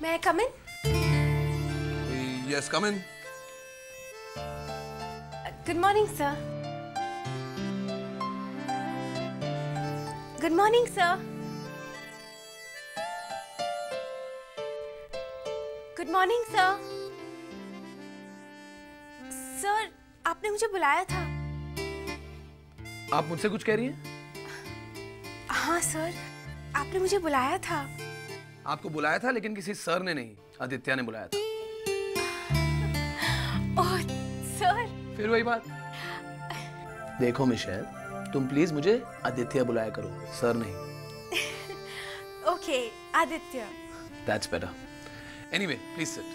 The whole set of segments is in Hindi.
May I come in? Yes, come in. Good morning, sir. Good morning, sir. Good morning, sir. Sir, आपने मुझे बुलाया था। आप मुझसे कुछ कह रही हैं? हाँ सर, आपने मुझे बुलाया था। आपको बुलाया था, लेकिन किसी सर ने नहीं, आदित्य ने बुलाया था। Oh sir. फिर वही बात। देखो मिशेल, तुम प्लीज मुझे आदित्य बुलाया करो, सर नहीं। Okay, Aditya. That's better. Anyway, please sit.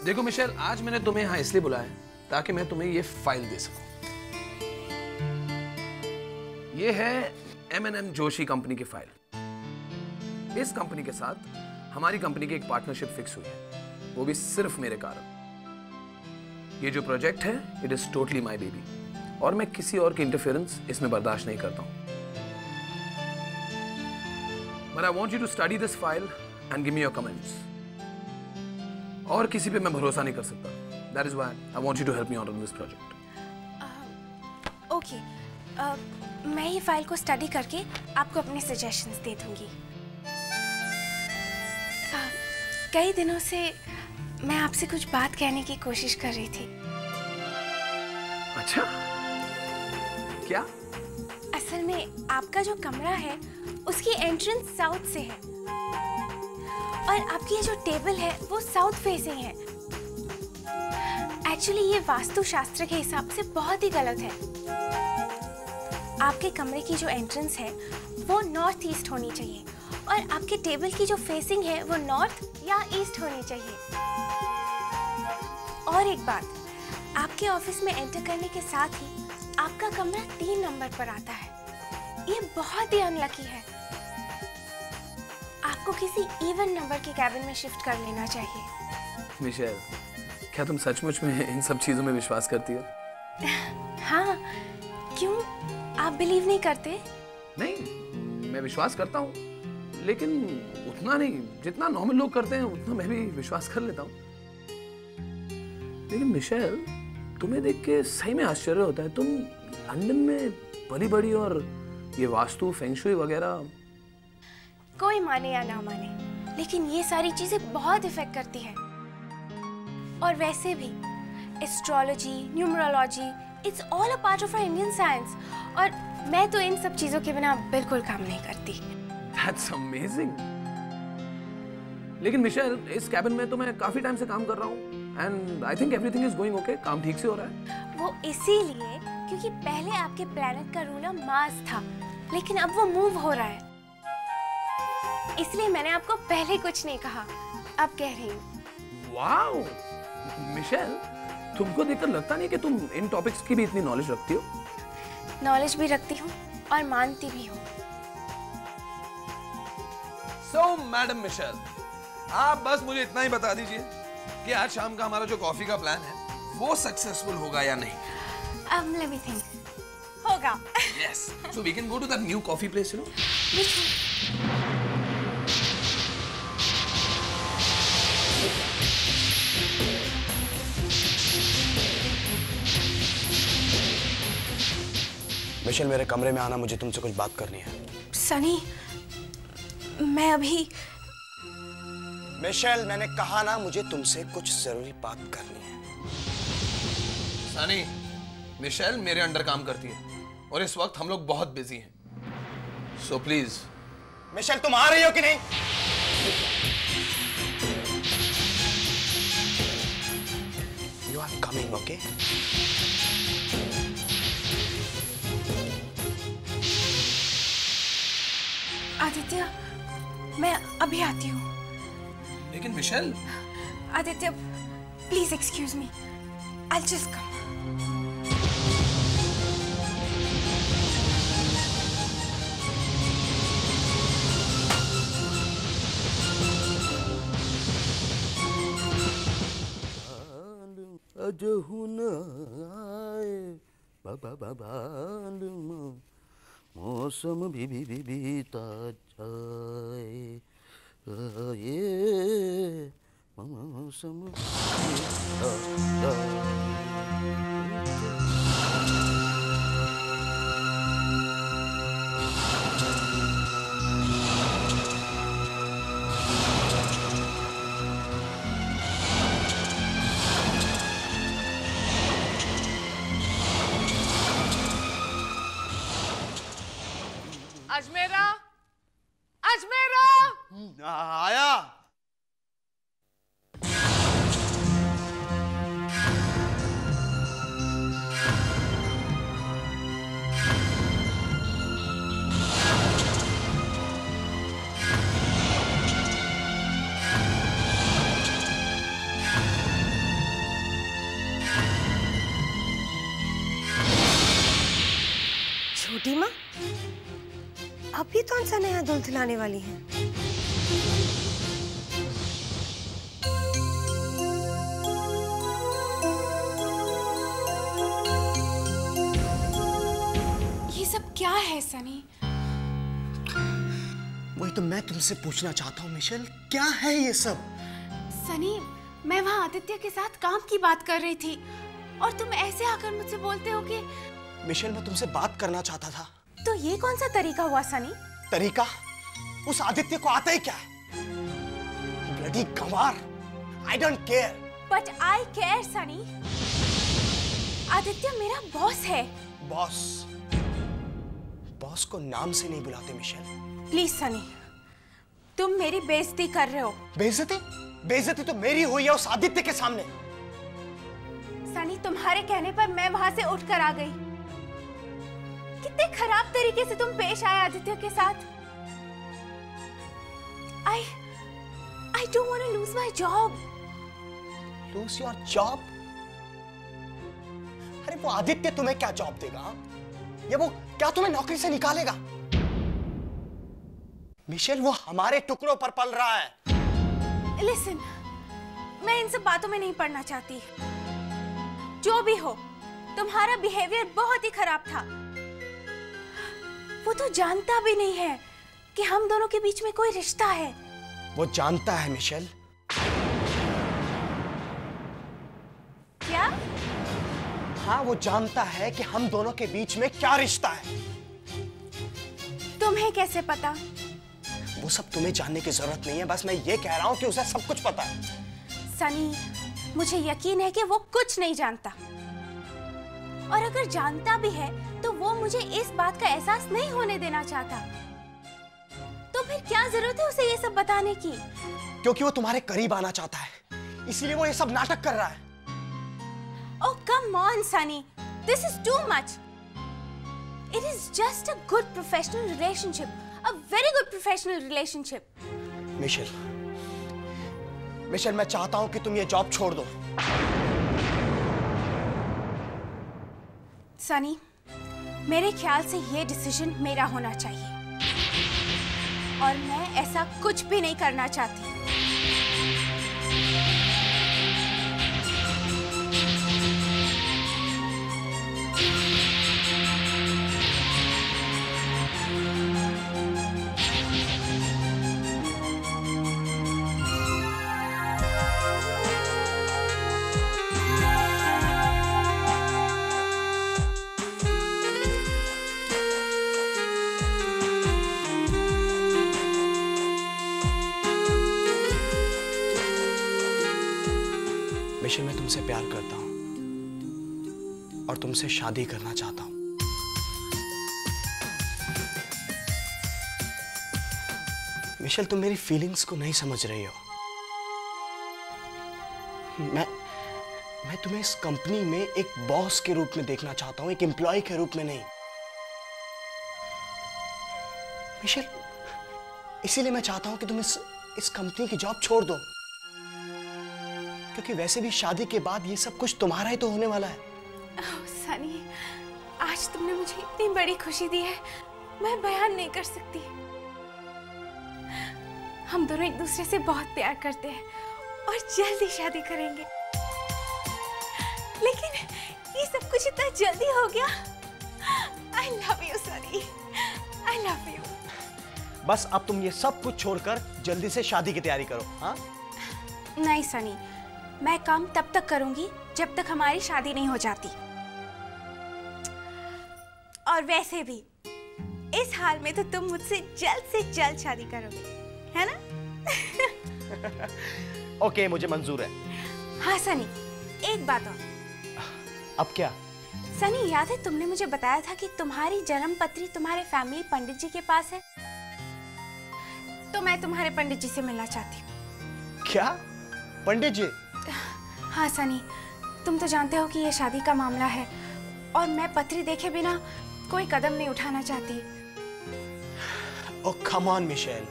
देखो मिशेल, आज मैंने तुम्हें यहाँ इसलिए बुलाया ताकि मैं तुम्हें ये फाइल दे सकूं। ये है M&M जोशी कंपनी की फाइल। इस कंपनी के साथ हमारी कंपनी की एक पार्टनरशिप फिक्स हुई है, वो भी सिर्फ मेरे कारण। ये जो प्रोजेक्ट है, it is totally my baby, और मैं किसी और की इंटरफेरेंस इसमें बर्दाश्त नहीं करता हूं। But I want you to study this file and give me your comments. और किसी पे मैं भरोसा नहीं कर सकता। That is why I want you to help me out on this project. Okay, मैं ये फाइल को स्टडी करके आपको अपने सजेशंस दे दूंगी। कई दिनों से मैं आपसे कुछ बात कहने की कोशिश कर रही थी। अच्छा, क्या? असल में आपका जो कमरा है उसकी एंट्रेंस साउथ से है, और आपकी ये जो टेबल है वो साउथ फेसिंग है। एक्चुअली ये वास्तु शास्त्र के हिसाब से बहुत ही गलत है। आपके कमरे की जो एंट्रेंस है वो नॉर्थ ईस्ट होनी चाहिए, और आपके टेबल की जो फेसिंग है वो नॉर्थ या ईस्ट होनी चाहिए। और एक बात, आपके ऑफिस में एंटर करने के साथ ही आपका कमरा 3 नंबर पर आता है। ये बहुत ही अनलकी है। आपको किसी इवन नंबर के कैबिन में शिफ्ट कर लेना चाहिए। मिशेल, क्या तुम सचमुच में इन सब चीजों में विश्वास करती हो? हाँ, क्यों? आप बिलीव नहीं करते? नहीं, मैं विश्वास करता हूँ, लेकिन उतना नहीं जितना नॉर्मल लोग करते हैं, उतना मैं भी विश्वास कर लेता हूँ। लेकिन मिशेल, तुम्हें देख के सही में आश्चर्य होता है। तुम लंदन में पली बड़ी और ये वास्तु फेंगशुई वगैरह। कोई माने या ना माने, लेकिन ये सारी चीजें बहुत इफेक्ट करती हैं। और वैसे भी astrology, numerology, it's all a part of our Indian science, और मैं तो इन सब चीजों के बिना बिल्कुल काम नहीं करती। That's amazing. लेकिन मिशेल, इस कैबिन में तो मैं काफी टाइम से काम कर रहा हूँ, and I think everything is going okay. काम ठीक से हो रहा है। वो इसीलिए क्योंकि पहले आपके प्लैनेट का रूलर मार्स था, लेकिन अब वो मूव हो रहा है। इसलिए मैंने आपको पहले कुछ नहीं कहा, अब कह रही हूँ। वाओ, मिशेल, तुमको देखकर लगता नहीं कि तुम इन टॉपिक्स की भी इतनी नॉलेज रखती हो। नॉलेज भी रखती हूँ और मानती भी हूँ। So, मैडम मिशेल, आप बस मुझे इतना ही बता दीजिए कि आज शाम का हमारा जो कॉफी का प्लान है वो सक्सेसफुल होगा या नहीं। Let me think. होगा। Yes. So we can go to that new coffee place, you know? Which one? Michelle, मेरे कमरे में आना, मुझे तुमसे कुछ बात करनी है। सनी, मैं अभी। मिशेल, मैंने कहा ना, मुझे तुमसे कुछ जरूरी बात करनी है। सनी, मिशेल मेरे अंडर काम करती है और इस वक्त हम लोग बहुत बिजी हैं। So please. मिशेल, तुम आ रही हो कि नहीं? You are coming, okay? Aditya, मैं अभी आती हूँ। लेकिन Michelle. Aditya, please excuse me, I'll just come. मौसम भी बीता जाए, ये मौसम बीता जाए। अजमेरा, अजमेरा! आया। छोटी माँ, अभी कौन सा नया दूल्हा लाने वाली है? ये सब क्या है सनी? वही तो मैं तुमसे पूछना चाहता हूँ मिशेल, क्या है ये सब? सनी, मैं वहाँ आदित्य के साथ काम की बात कर रही थी और तुम ऐसे आकर मुझसे बोलते हो कि... मिशेल, मैं तुमसे बात करना चाहता था। तो ये कौन सा तरीका हुआ सनी? तरीका? उस आदित्य को आता ही क्या? Bloody Ganwar! I don't care. But I care, Sunny. Aditya मेरा बॉस है। बॉस? बॉस को नाम से नहीं बुलाते मिशेल। प्लीज सनी, तुम मेरी बेइज्जती कर रहे हो। बेइज्जती? बेइज्जती तो मेरी हुई है उस आदित्य के सामने। सनी, तुम्हारे कहने पर मैं वहां से उठकर आ गई। कितने खराब तरीके से तुम पेश आए आदित्य के साथ। I don't want to lose my job. Lose your job? अरे वो आदित्य तुम्हें क्या जॉब देगा? या वो क्या तुम्हें नौकरी से निकालेगा? मिशेल, वो हमारे टुकड़ों पर पल रहा है। Listen, मैं इन सब बातों में नहीं पड़ना चाहती। जो भी हो, तुम्हारा बिहेवियर बहुत ही खराब था। वो तो जानता भी नहीं है कि हम दोनों के बीच में कोई रिश्ता है। वो जानता है मिशेल। क्या? हाँ, वो जानता है कि हम दोनों के बीच में क्या रिश्ता है। तुम्हें कैसे पता? वो सब तुम्हें जानने की जरूरत नहीं है, बस मैं ये कह रहा हूँ कि उसे सब कुछ पता है। सनी, मुझे यकीन है कि वो कुछ नहीं जानता। और अगर जानता भी है तो वो मुझे इस बात का एहसास नहीं होने देना चाहता। तो फिर क्या जरूरत है उसे ये सब बताने की? क्योंकि वो तुम्हारे करीब आना चाहता है, इसीलिए वो ये सब नाटक कर रहा है। Oh, come on, Sunny. This is too much. It is just a good professional relationship. A very good professional relationship. Michelle, Michelle, मैं चाहता हूं कि तुम ये जॉब छोड़ दो। सनी, मेरे ख्याल से ये डिसीजन मेरा होना चाहिए और मैं ऐसा कुछ भी नहीं करना चाहती। मिशेल, मैं तुमसे प्यार करता हूं और तुमसे शादी करना चाहता हूं। मिशेल, तुम मेरी फीलिंग्स को नहीं समझ रही हो। मैं तुम्हें इस कंपनी में एक बॉस के रूप में देखना चाहता हूं, एक एम्प्लॉय के रूप में नहीं। मिशेल, इसीलिए मैं चाहता हूं कि तुम इस कंपनी की जॉब छोड़ दो, क्योंकि वैसे भी शादी के बाद ये सब कुछ तुम्हारा ही तो होने वाला है। सनी, आज तुमने मुझे इतनी बड़ी खुशी दी है, मैं बयान नहीं कर सकती। हम दोनों एक दूसरे से बहुत प्यार करते हैं और जल्दी शादी करेंगे। लेकिन ये सब कुछ इतना जल्दी हो गया। I love you, Sunny. बस अब तुम ये सब कुछ छोड़कर जल्दी से शादी की तैयारी करो। हाँ नहीं सनी, मैं काम तब तक करूंगी जब तक हमारी शादी नहीं हो जाती। और वैसे भी इस हाल में तो तुम मुझसे जल्द से जल्द शादी करोगे, है ना? ओके, मुझे मंजूर है। हाँ सनी, एक बात और। अब क्या? सनी, याद है तुमने मुझे बताया था कि तुम्हारी जन्म पत्री तुम्हारे फैमिली पंडित जी के पास है? तो मैं तुम्हारे पंडित जी से मिलना चाहती हूँ। क्या? पंडित जी? हाँ सनी, तुम तो जानते हो कि ये शादी का मामला है और मैं पत्री देखे बिना कोई कदम नहीं उठाना चाहती। Oh, come on, Michelle.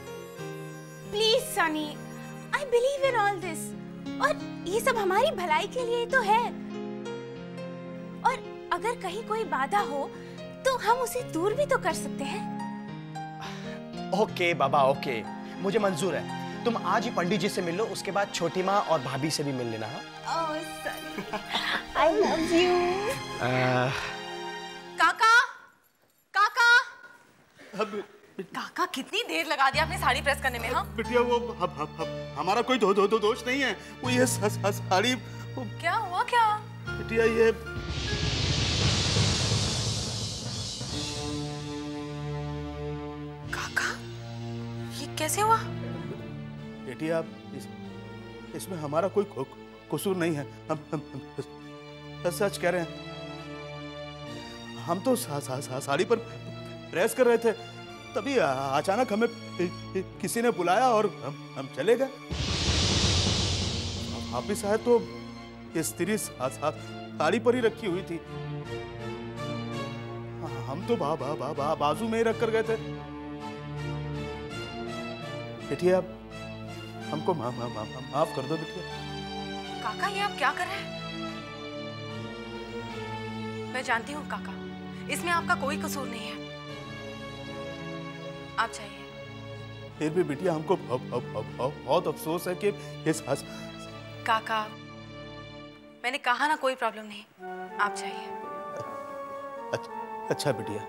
Please Sunny, I believe in all this। और ये सब हमारी भलाई के लिए तो है। और अगर कहीं कोई बाधा हो तो हम उसे दूर भी तो कर सकते हैं। ओके बाबा, ओके, मुझे मंजूर है। तुम आज ही पंडित जी से मिल लो, उसके बाद छोटी माँ और भाभी से भी मिल लेना। ओह सनी, I love you। काका, काका, काका कितनी देर लगा दिया आपने साड़ी प्रेस करने में? हाँ बिटिया, वो हमारा कोई दोष नहीं है। वो ये साड़ी क्या हुआ? क्या बिटिया, ये काका, ये कैसे हुआ? बिटिया, इसमें हमारा कोई कसूर नहीं है। हम सच कह रहे हैं। हम तो साड़ी पर प्रेस कर रहे थे, तभी अचानक हमें किसी ने बुलाया और हम चले गए। हाफिज साहब तो ये स्त्री साड़ी पर ही रखी हुई थी। हम तो बाजू में ही रख कर गए थे। बिटिया, हमको माफ कर दो बिटिया। काका, ये आप क्या कर रहे हैं? मैं जानती हूँ काका, इसमें आपका कोई कसूर नहीं है। आप चाहिए। फिर भी बिटिया, हमको बहुत अफसोस है कि ये काका, मैंने कहा ना कोई प्रॉब्लम नहीं। आप चाहिए। अच्छा बिटिया।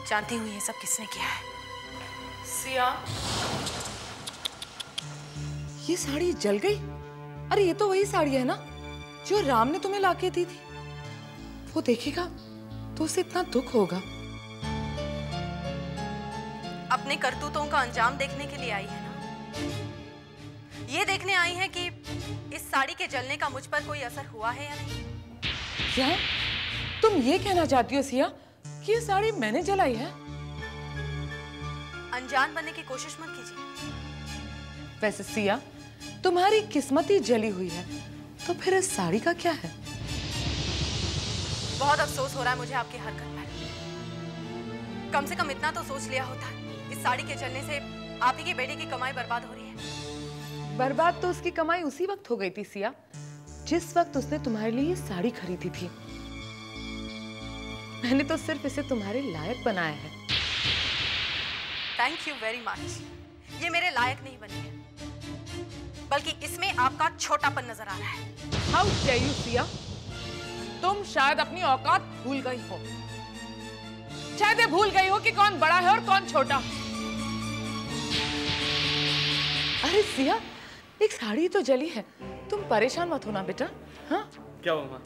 जानती हूँ ये सब किसने किया है। सिया, ये साड़ी जल गई? अरे ये तो वही साड़ी है ना जो राम ने तुम्हें लाके दी थी। वो देखेगा तो उसे इतना दुख होगा। अपने करतूतों का अंजाम देखने के लिए आई है ना? ये देखने आई है कि इस साड़ी के जलने का मुझ पर कोई असर हुआ है या नहीं। क्या तुम ये कहना चाहती हो सिया कि ये साड़ी मैंने जलाई है? अनजान बनने की कोशिश मत कीजिए। वैसे सिया, तुम्हारी किस्मत ही जली हुई है, तो फिर इस साड़ी का क्या है? बहुत अफसोस हो रहा है मुझे आपकी हरकत पर। कम से कम इतना तो सोच लिया होता, इस साड़ी के जलने से आप ही की बेटे की कमाई बर्बाद हो रही है। बर्बाद तो उसकी कमाई उसी वक्त हो गई थी सिया, जिस वक्त उसने तुम्हारे लिए ये साड़ी खरीदी थी। मैंने तो सिर्फ इसे तुम्हारे लायक बनाया है। Thank you very much. ये मेरे लायक नहीं बनी है, बल्कि इसमें आपका छोटापन नजर आ रहा है। हाउ डेयर यू सिया, तुम शायद अपनी औकात भूल गई हो। शायद ये भूल गई हो कि कौन बड़ा है और कौन छोटा। अरे सिया, एक साड़ी तो जली है, तुम परेशान मत होना बेटा। हाँ क्या हुआ माँ?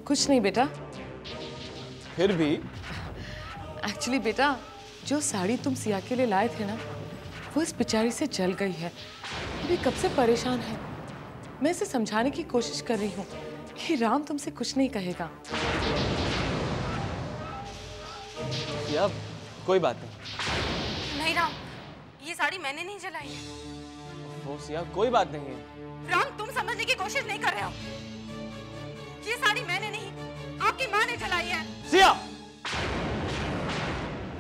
कुछ नहीं बेटा। फिर भी एक्चुअली बेटा, जो साड़ी तुम सिया के लिए लाए थे ना, वो इस बेचारी से जल गई है। अभी कब से परेशान है। मैं इसे समझाने की कोशिश कर रही हूँ कि राम तुमसे कुछ नहीं कहेगा। या कोई बात नहीं। नहीं राम, ये साड़ी मैंने नहीं जलाई है। वो सिया, कोई बात नहीं है। राम, तुम समझने की कोशिश नहीं कर रहे हो। ये साड़ी मैंने नहीं, आपकी माँ ने जलाई है। सिया,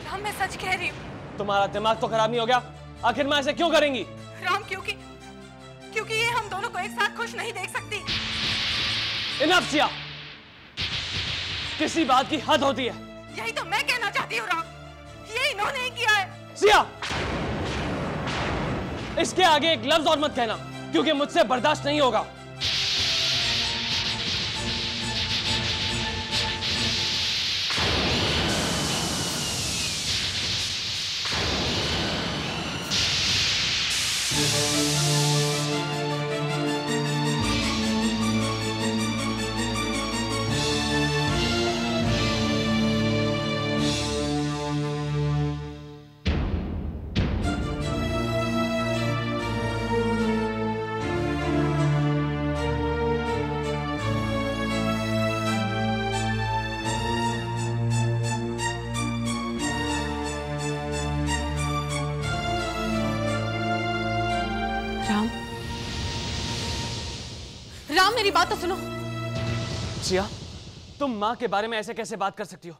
राम मैं सच कह रही हूँ। तुम्हारा दिमाग तो खराब नहीं हो गया? आखिर माँ ऐसे क्यों करेंगी? राम, क्योंकि ये हम दोनों को एक साथ खुश नहीं देख सकती। इनफ सिया, किसी बात की हद होती है। यही तो मैं कहना चाहती हूँ राम, ये इन्होंने ही किया है। सिया, इसके आगे एक लफ्ज और मत कहना, क्योंकि मुझसे बर्दाश्त नहीं होगा। राम, मेरी बात तो सुनो। सिया, तुम माँ के बारे में ऐसे कैसे बात कर सकती हो?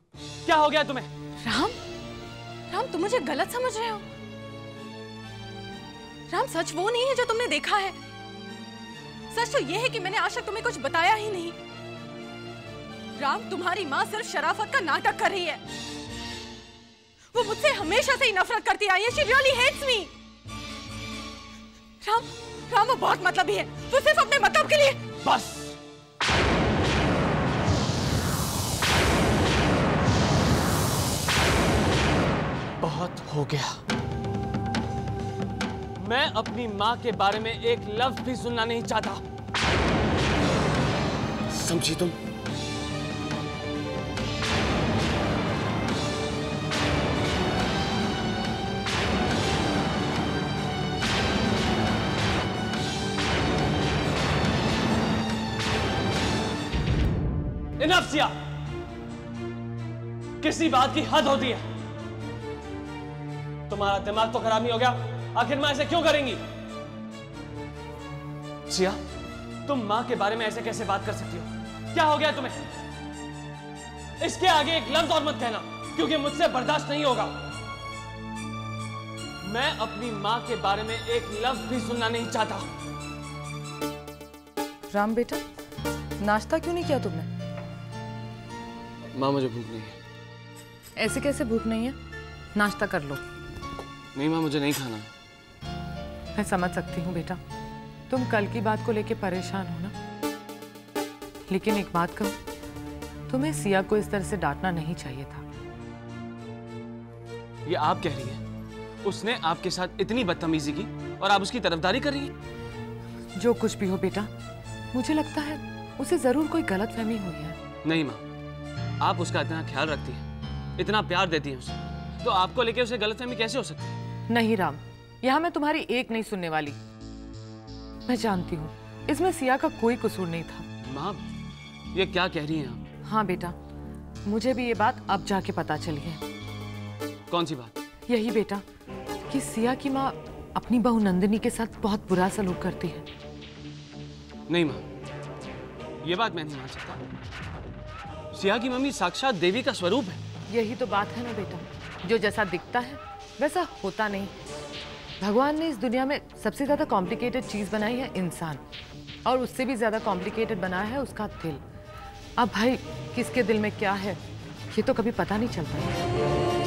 क्या हो गया तुम्हें? राम, राम तुम मुझे गलत समझ रहे हो। राम, सच वो नहीं है जो तुमने देखा है। सच तो ये है कि मैंने आज तक तुम्हें कुछ बताया ही नहीं। राम, तुम्हारी माँ सिर्फ शराफत का नाटक कर रही है। वो मुझसे हमेशा से ही नफरत करती आई है। She really hates me। Ram, Ram वो बहुत मतलबी है। वो सिर्फ अपने मतलब के लिए। बस। बहुत हो गया। मैं अपनी माँ के बारे में एक लफ्ज भी सुनना नहीं चाहता। समझी तुम? इनफ सिया, किसी बात की हद होती है। तुम्हारा दिमाग तो खराब नहीं हो गया? आखिर मां ऐसे क्यों करेंगी? सिया, तुम मां के बारे में ऐसे कैसे बात कर सकती हो? क्या हो गया तुम्हें? इसके आगे एक लफ्ज और मत कहना, क्योंकि मुझसे बर्दाश्त नहीं होगा। मैं अपनी मां के बारे में एक लफ्ज भी सुनना नहीं चाहता। राम बेटा, नाश्ता क्यों नहीं किया तुमने? मां, मुझे भूख नहीं है। ऐसे कैसे भूख नहीं है? नाश्ता कर लो। नहीं मां, मुझे नहीं खाना। मैं समझ सकती हूँ बेटा, तुम कल की बात को लेके परेशान हो ना, लेकिन एक बात कहूँ, तुम्हें सिया को इस तरह से डांटना नहीं चाहिए था। ये आप कह रही हैं? उसने आपके साथ इतनी बदतमीजी की और आप उसकी तरफदारी कर रही हैं? जो कुछ भी हो बेटा, मुझे लगता है उसे जरूर कोई गलतफहमी हुई है। नहीं माँ, आप उसका इतना ख्याल रखती हैं, इतना प्यार देती हैं उसे, तो आपको लेके उसे गलतफहमी कैसे हो सकती है? नहीं राम, यहाँ मैं तुम्हारी एक नहीं सुनने वाली। मैं जानती हूँ इसमें सिया का कोई कसूर नहीं था। माँ, ये क्या कह रही हैं आप? हाँ बेटा, मुझे भी ये बात अब जाके पता चली है। कौन सी बात? यही बेटा कि सिया की माँ अपनी बहू नंदिनी के साथ बहुत बुरा सलूक करती है। नहीं माँ, ये बात मैं नहीं मान सकता। सिया की मम्मी साक्षात देवी का स्वरूप है। यही तो बात है ना बेटा, जो जैसा दिखता है वैसा होता नहीं। भगवान ने इस दुनिया में सबसे ज्यादा कॉम्प्लिकेटेड चीज बनाई है इंसान, और उससे भी ज्यादा कॉम्प्लिकेटेड बनाया है उसका दिल। अब भाई किसके दिल में क्या है ये तो कभी पता नहीं चलता।